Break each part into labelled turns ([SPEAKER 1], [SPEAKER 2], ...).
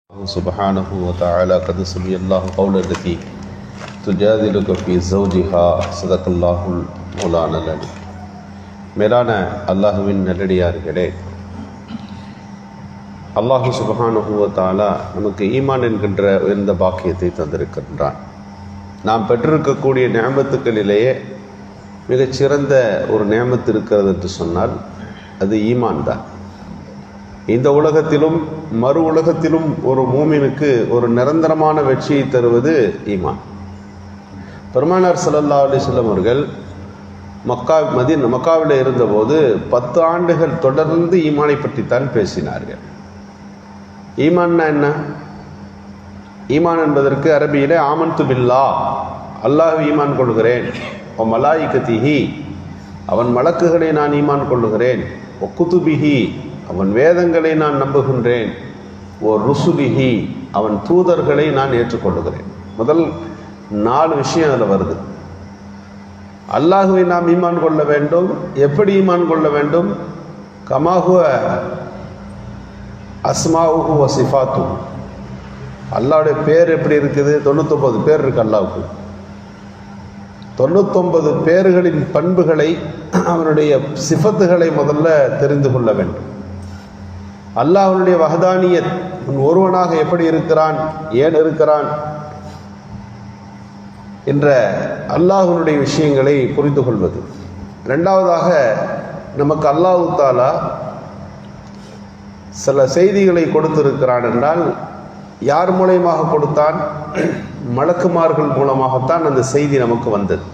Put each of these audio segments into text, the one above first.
[SPEAKER 1] سبحانه وتعالى قد سمي الله قول التي تجادلك في زوجها صدق الله مولانا العلي. மேலான அல்லாஹுவின் நல்லடியார்களே, அல்லாஹு சுப்ஹானஹு வ தஆலா நமக்கு ஈமான் என்கின்ற உயர்ந்த பாக்கியத்தை தந்திருக்கின்றான். நாம் பெற்றிருக்கக்கூடிய நிஅமத்துக்களிலேயே மிகச்சிறந்த ஒரு நிஅமத்து இருக்கிறது என்று சொன்னால் அது ஈமான் தான். இந்த உலகத்திலும் மறு உலகத்திலும் ஒரு மூமினுக்கு ஒரு நிரந்தரமான வெற்றியை தருவது ஈமான். பெருமானார் ஸல்லல்லாஹு அலைஹி வஸல்லம் அவர்கள் மக்காவில் இருந்தபோது 10 ஆண்டுகள் தொடர்ந்து ஈமானை பற்றித்தான் பேசினார்கள். ஈமான்னா என்ன? ஈமான் என்பதற்கு அரபியிலே ஆமன்து பில்லாஹ், அல்லாஹ் ஈமான் கொள்கிறேன், ஓ மலாயிகத்திஹி, அவன் மலக்குகளை நான் ஈமான் கொள்ளுகிறேன், ஒ குதுபிஹி, அவன் வேதங்களை நான் நம்புகின்றேன், ஓ ருசுலிஹி, அவன் தூதர்களை நான் ஏற்றுக்கொள்ளுகிறேன். முதல் 4 விஷயம் அதில் வருது. அல்லாஹுவை நாம் ஈமான் கொள்ள வேண்டும். எப்படி ஈமான் கொள்ள வேண்டும்? கமாஹுவ அஸ்மாஉஹு வ சிஃபாத்து, அல்லாஹ்வுடைய பேர் எப்படி இருக்குது? 99 பேர் இருக்கு அல்லாஹ்வுக்கு. 99 பேர்களின் பண்புகளை, அவனுடைய சிஃபத்துகளை முதல்ல தெரிந்து கொள்ள வேண்டும். அல்லாஹ்வுடைய வஹதானியத், ஒருவனாக எப்படி இருக்கிறான், ஏன் இருக்கிறான் என்ற அல்லாஹ்வுடைய விஷயங்களை புரிந்து கொள்வது. இரண்டாவதாக, நமக்கு அல்லாஹ் தஆலா சில செய்திகளை கொடுத்திருக்கிறான் என்றால் யார் மூலமாக கொடுத்தான்? மலக்குமார்கள் மூலமாகத்தான் அந்த செய்தி நமக்கு வந்தது.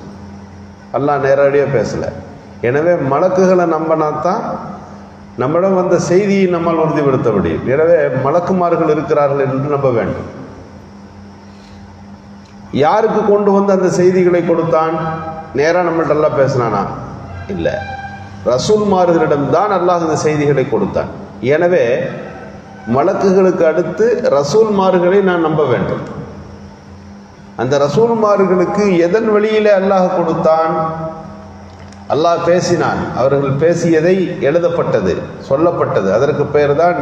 [SPEAKER 1] அல்லாஹ் நேரடியாக பேசலை. எனவே மலக்குகளை நம்பினாத்தான் நம்மிடம் வந்த செய்தியை நம்மால் உறுதிப்படுத்த முடியும். எனவே மலக்குமார்கள் இருக்கிறார்கள் என்று நம்ப வேண்டும். யாருக்கு கொண்டு வந்து அந்த செய்திகளை கொடுத்தான்? நேராக நம்மள்ட்ட எல்லாம் பேசினானா? இல்லை, ரசூல்மார்களிடம்தான் அல்லாஹ் அந்த செய்திகளை கொடுத்தான். எனவே மலக்குகளுக்கு அடுத்து ரசூல்மார்களை நான் நம்ப வேண்டும். அந்த ரசூல்மார்களுக்கு எதன் வழியிலே அல்லாஹ் கொடுத்தான்? அல்லாஹ் பேசினான், அவர்கள் பேசியதை எழுதப்பட்டது, சொல்லப்பட்டது. அதற்கு பெயர் தான்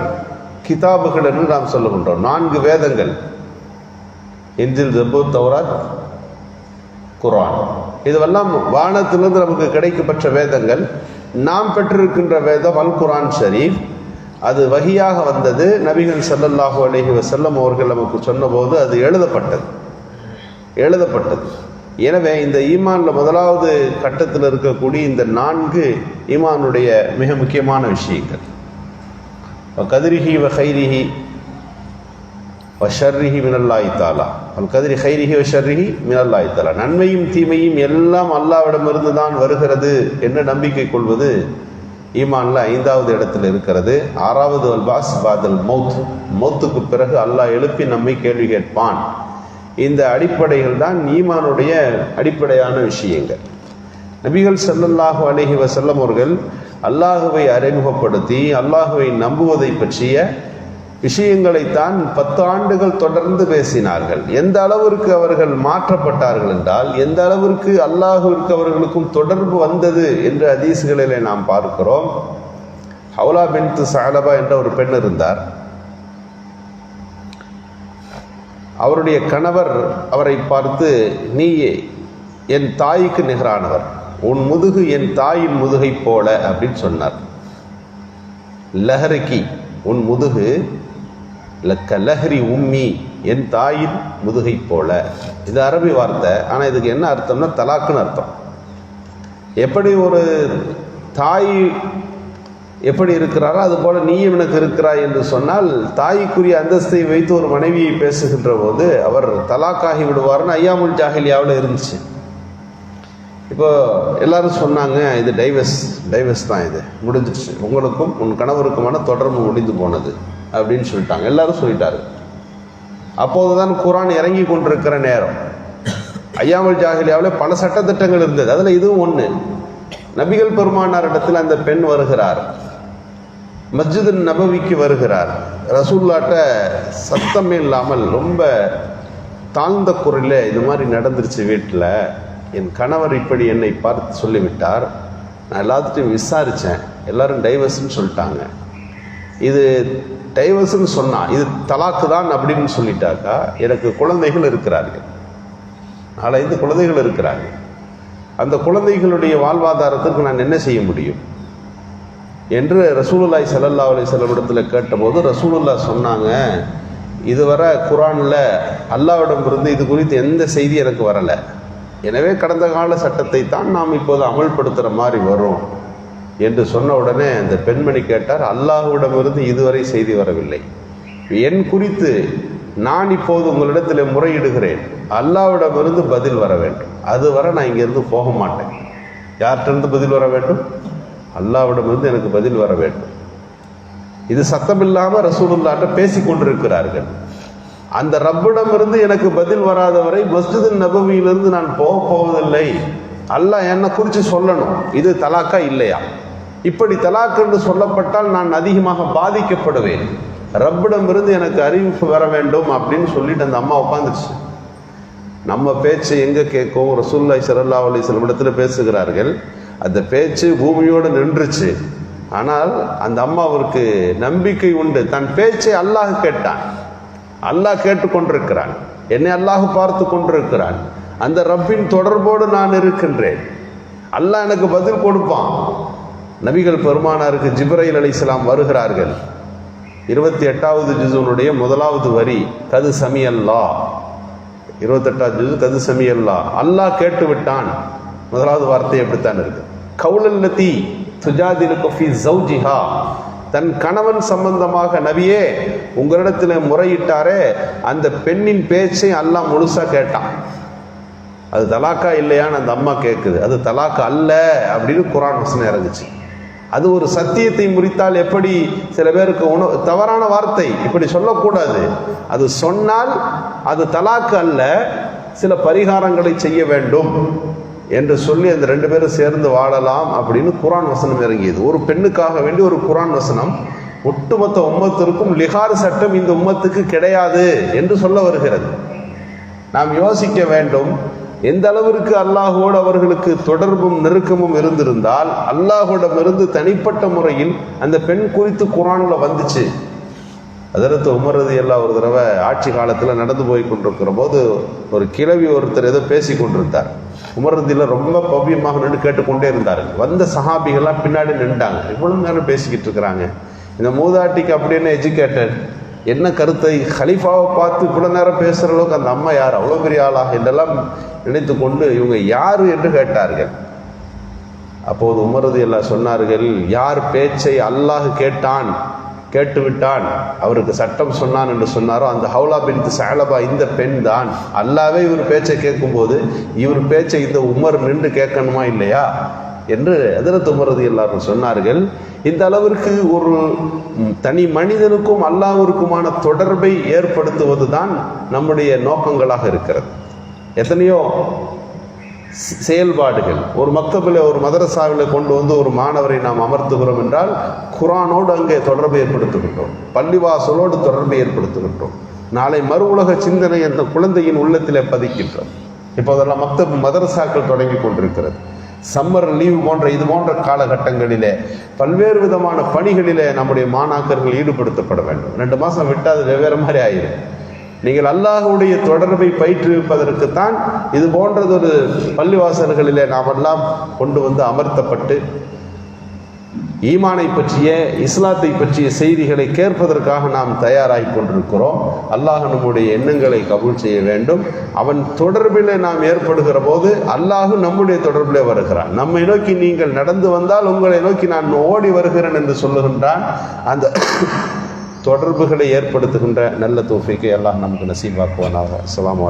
[SPEAKER 1] கிதாபுகள் என்று நாம் சொல்லுகின்றோம். 4 வேதங்கள், இன்ஜில், ஜபூர், தௌராத், குர்ஆன். இதுவெல்லாம் வானத்திலிருந்து நமக்கு கிடைக்கப்பெற்ற வேதங்கள். நாம் பெற்றிருக்கின்ற வேதம் அல் குர்ஆன் ஷரீஃப். அது வஹியாக வந்தது. நபிகள் ஸல்லல்லாஹு அலைஹி வஸல்லம் அவர்கள் நமக்கு சொன்னபோது அது எழுதப்பட்டது. எனவே இந்த ஈமான்ல முதலாவது கட்டத்தில் இருக்கக்கூடிய இந்த 4 ஈமானுடைய மிக முக்கியமான விஷயங்கள். கதிரிஹி வ கைரிஹி வ ஷர்ரிஹி மினல்லாஹி தஆலா, அல் கதிரி கைரிஹி வ ஷர்ரிஹி மினல்லாஹி தஆலா, நன்மையும் தீமையும் எல்லாம் அல்லாஹ்விடமிருந்து தான் வருகிறது என்று நம்பிக்கை கொள்வது ஈமான்ல 5வது இடத்தில் இருக்கிறது. 6வது அல் பாஸ் பாதல் மௌத், மௌத்துக்கு பிறகு அல்லாஹ் எழுப்பி நம்மை கேள்வி கேட்பான். இந்த அடிப்படைகள் தான் ஈமானுடைய அடிப்படையான விஷயங்கள். நபிகள் ஸல்லல்லாஹு அலைஹி வஸல்லம் அவர்கள் அல்லாஹுவை அறிமுகப்படுத்தி அல்லாஹுவை நம்புவதை பற்றிய விஷயங்களைத்தான் 10 ஆண்டுகள் தொடர்ந்து பேசினார்கள். எந்த அளவிற்கு அவர்கள் மாற்றப்பட்டார்கள் என்றால், எந்த அளவிற்கு அல்லாஹுவிற்கு அவர்களுக்கும் தொடர்பு வந்தது என்று ஹதீஸ்களிலே நாம் பார்க்கிறோம். ஹவுலா பின்த் ஸஅலபா என்ற ஒரு பெண் இருந்தார். அவருடைய கணவர் அவரை பார்த்து, நீ என் தாய்க்கு நிகரானவர், உன் முதுகு என் தாயின் முதுகை போல அப்படின்னு சொன்னார். லஹரிக்கி, உன் முதுகு லக்க லஹரி உம்மி, என் தாயின் முதுகை போல. இது அரபி வார்த்தை. ஆனால் இதுக்கு என்ன அர்த்தம்னா தலாக்குன்னு அர்த்தம். எப்படி ஒரு தாய் எப்படி இருக்கிறாரோ அது போல நீயும் எனக்கு இருக்கிறாய் என்று சொன்னால், தாய்க்குரிய அந்தஸ்தை வைத்து ஒரு மனைவியை பேசுகின்ற போது அவர் தலாக்காகி விடுவார்னு ஐயாமுல் ஜாஹிலியாவில் இருந்துச்சு. இப்போ எல்லாரும் சொன்னாங்க, இது டைவர்ஸ் தான், இது முடிஞ்சிடுச்சு, உங்களுக்கும் உன் கணவருக்குமான தொடர்பு முடிந்து போனது அப்படின்னு சொல்லிட்டாங்க. எல்லாரும் சொல்லிட்டாரு. அப்போதுதான் குர்ஆன் இறங்கி கொண்டிருக்கிற நேரம். ஐயாமுல் ஜாஹிலியாவில் பல சட்டத்திட்டங்கள் இருந்தது, அதில் இதுவும் ஒன்று. நபிகள் பெருமானார் இடத்தில் அந்த பெண் வருகிறார், மஸ்ஜித் நபவிக்கு வருகிறார். ரசூலுல்லாஹ்ட்ட சத்தமே இல்லாமல் ரொம்ப தாழ்ந்த குரலில், இது மாதிரி நடந்துருச்சு வீட்டில், என் கணவர் இப்படி என்னை பார்த்து சொல்லிவிட்டார், நான் எல்லாத்துட்டையும் விசாரித்தேன், எல்லாரும் டைவர்ஸ்ன்னு சொல்லிட்டாங்க, இது டைவர்ஸ்ன்னு சொன்னா இது தலாக்கு தான் அப்படின்னு சொல்லிட்டாக்கா எனக்கு குழந்தைகள் இருக்கிறார்கள், 4-5 குழந்தைகள் இருக்கிறார்கள். அந்த குழந்தைகளுடைய வாழ்வாதாரத்திற்கு நான் என்ன செய்ய முடியும் என்று ரசூலுல்லாஹி ஸல்லல்லாஹு அலைஹி வஸல்லம் இடத்துல கேட்டபோது ரசூலுல்லாஹ் சொன்னாங்க, இதுவரை குர்ஆன்ல அல்லாஹ்விடமிருந்து இது குறித்து எந்த செய்தி எனக்கு வரலை, எனவே கடந்த கால சட்டத்தை தான் நாம் இப்போது அமல்படுத்துகிற மாதிரி வரும் என்று சொன்ன உடனே அந்த பெண்மணி கேட்டார், அல்லாஹ்விடமிருந்து இதுவரை செய்தி வரவில்லை, என் குறித்து நான் இப்போது உங்களிடத்தில் முறையிடுகிறேன், அல்லாஹ்விடமிருந்து பதில் வர வேண்டும், அதுவரை நான் இங்கிருந்து போக மாட்டேன். யார்கிட்ட பதில் வர வேண்டும்? அல்லாஹ்விடமிருந்து எனக்கு பதில் வர வேண்டும். இது சத்தமில்லாமல் ரசூலுல்லாஹ்ட்ட பேசிக் கொண்டிருக்கிறார்கள். அந்த ரப்பிடமிருந்து எனக்கு பதில் வராதவரை மஸ்ஜிது நபவியிலிருந்து நான் போவதில்லை, அல்லாஹ் என்னை குறித்து சொல்லணும், இது தலாக்கா இல்லையா, இப்படி தலாக் என்று சொல்லப்பட்டால் நான் அதிகமாக பாதிக்கப்படுவேன், ரப்பிடமிருந்து எனக்கு அறிவிப்பு வர வேண்டும் அப்படின்னு சொல்லிட்டு அந்த அம்மா உட்காந்துச்சு. நம்ம பேச்சு எங்கே கேட்கும்? ரசூலுல்லாஹி ஸல்லல்லாஹு அலைஹி வஸல்லம் இடத்துல பேசுகிறார்கள், அந்த பேச்சு பூமியோடு நின்றுச்சு. ஆனால் அந்த அம்மாவிற்கு நம்பிக்கை உண்டு, தன் பேச்சை அல்லாஹ் கேட்டான், அல்லாஹ் கேட்டுக்கொண்டிருக்கிறான், என்னை அல்லாஹ் பார்த்து கொண்டிருக்கிறான், அந்த ரப்பின் தொடர்போடு நான் இருக்கின்றேன், அல்லாஹ் எனக்கு பதில் கொடுப்பான். நபிகள் பெருமானாருக்கு ஜிப்ரைல் அலைஹிஸ்ஸலாம் வருகிறார்கள். 28வது ஜுஸுனுடைய 1வது வரி கது சமி அல்லாஹ், 28வது ஜுஸு கது சமி அல்லாஹ், அல்லாஹ் கேட்டு விட்டான். 1வது வார்த்தை எப்படித்தான் இருக்கு, கவுலல்லதி துஜாதிலுக ஃபீ ஸௌஜிஹா, தன் கணவன் சம்பந்தமாக நபியே உங்களிடத்தில் முறையிட்டாரே அந்த பெண்ணின் பேச்சை அல்லாஹ் முழுசா கேட்டான். அது தலாக்கா இல்லையான்னு அந்த அம்மா கேட்குது, அது தலாக்கா அல்ல அப்படின்னு குர்ஆன் வசனம் இறங்குச்சு. அது ஒரு சத்தியத்தை முறித்தால் எப்படி சில பேருக்கு தவறான வார்த்தை இப்படி சொல்லக்கூடாது, அது சொன்னால் அது தலாக்கு அல்ல, சில பரிகாரங்களை செய்ய வேண்டும் என்று சொல்லி அந்த 2 பேரும் சேர்ந்து வாழலாம் அப்படின்னு குர்ஆன் வசனம் இறங்கியது. ஒரு பெண்ணுக்காக வேண்டி ஒரு குர்ஆன் வசனம் ஒட்டுமொத்த உம்மத்திற்கும் லிஹார் சட்டம் இந்த உம்மத்துக்கு கிடையாது என்று சொல்ல வருகிறது. நாம் யோசிக்க வேண்டும், எந்த அளவிற்கு அல்லாஹோடு அவர்களுக்கு தொடர்பும் நெருக்கமும் இருந்திருந்தால் அல்லாஹோடமிருந்து தனிப்பட்ட முறையில் அந்த பெண் குறித்து குர்ஆன்ல வந்துச்சு. ஹஜ்ரத் உமர் ரலியல்லாஹு ஒரு தடவை ஆட்சி காலத்தில் நடந்து போய் கொண்டிருக்கிற போது ஒரு கிழவி ஒருத்தர் ஏதோ பேசி கொண்டிருந்தார். உமர் ரலியல்லாஹு ரொம்ப பவ்யமாக நின்று கேட்டுக்கொண்டே இருந்தார்கள். வந்த சஹாபிகள்லாம் பின்னாடி நின்றாங்க, இவ்வளவு நேரம் பேசிக்கிட்டு இருக்கிறாங்க, இந்த மூதாட்டிக்கு அப்படின்னு எஜுகேட்டட் என்ன கருத்தை ஹலீஃபாவை பார்த்து இவ்வளவு நேரம் பேசுகிற அளவுக்கு அந்த அம்மா யார், அவ்வளோ பெரிய ஆளாக என்றெல்லாம் நினைத்து கொண்டு இவங்க யாரு என்று கேட்டார்கள். அப்போது உமர் ரலியல்லாஹு சொன்னார்கள், யார் பேச்சை அல்லாஹ் கேட்டுவிட்டான், அவருக்கு சட்டம் சொன்னான் என்று சொன்னாரோ அந்த ஹவுலா பின்த் ஸஅலபா இந்த பெண் தான். அல்லாஹ்வே இவர் பேச்சை கேட்கும்போது இவர் பேச்சை இந்த உமர் நின்று கேட்கணுமா இல்லையா என்று ஹஜ்ரத் உமர் ரலியல்லாஹு சொன்னார்கள். இந்த அளவிற்கு ஒரு தனி மனிதனுக்கும் அல்லாஹ்விற்குமான தொடர்பை ஏற்படுத்துவது தான் நம்முடைய நோக்கங்களாக இருக்கிறது. எத்தனையோ செயல்பாடுகள், ஒரு மக்தபில் ஒரு மதரசாவில் கொண்டு வந்து ஒரு மாணவரை நாம் அமர்த்துகிறோம் என்றால் குர்ஆனோடு அங்கே தொடர்பை ஏற்படுத்துகின்றோம், பள்ளிவாசலோடு தொடர்பை ஏற்படுத்துகின்றோம், நாளை மறு உலக சிந்தனை என்ற குழந்தையின் உள்ளத்தில் பதிக்கின்றோம். இப்போதெல்லாம் மதரசாக்கள் தொடங்கி கொண்டிருக்கிறது. சம்மர் லீவ் போன்ற இது போன்ற காலகட்டங்களிலே பல்வேறு விதமான பணிகளிலே நம்முடைய மாணாக்கர்கள் ஈடுபடுத்தப்பட வேண்டும். 2 மாதம் விட்டால் அது வெவ்வேறு மாதிரி ஆயிடும். நீங்கள் அல்லாஹ்வுடைய தொடர்பை பயிற்றுவிப்பதற்குத்தான் இது போன்றதொரு பள்ளிவாசல்களிலே நாமெல்லாம் கொண்டு வந்து அமர்த்தப்பட்டு ஈமானை பற்றிய இஸ்லாத்தை பற்றிய செய்திகளை கேட்பதற்காக நாம் தயாராகி கொண்டிருக்கிறோம். அல்லாஹ் நம்முடைய எண்ணங்களை கபூல் செய்ய வேண்டும். அவன் தொடர்பில் நாம் ஏற்படுகிற போது அல்லாஹ் நம்முடைய தொடர்பில் வருகிறான். நம்மை நோக்கி நீங்கள் நடந்து வந்தால் உங்களை நோக்கி நான் ஓடி வருகிறேன் என்று சொல்லுகின்றான். அந்த தொடர்புகளை ஏற்படுத்துகின்ற நல்ல தௌஃபீக்கை அல்லாஹ் நமக்கு நசீபாக்குவானாக. அஸ்ஸலாமு அலைக்கும்.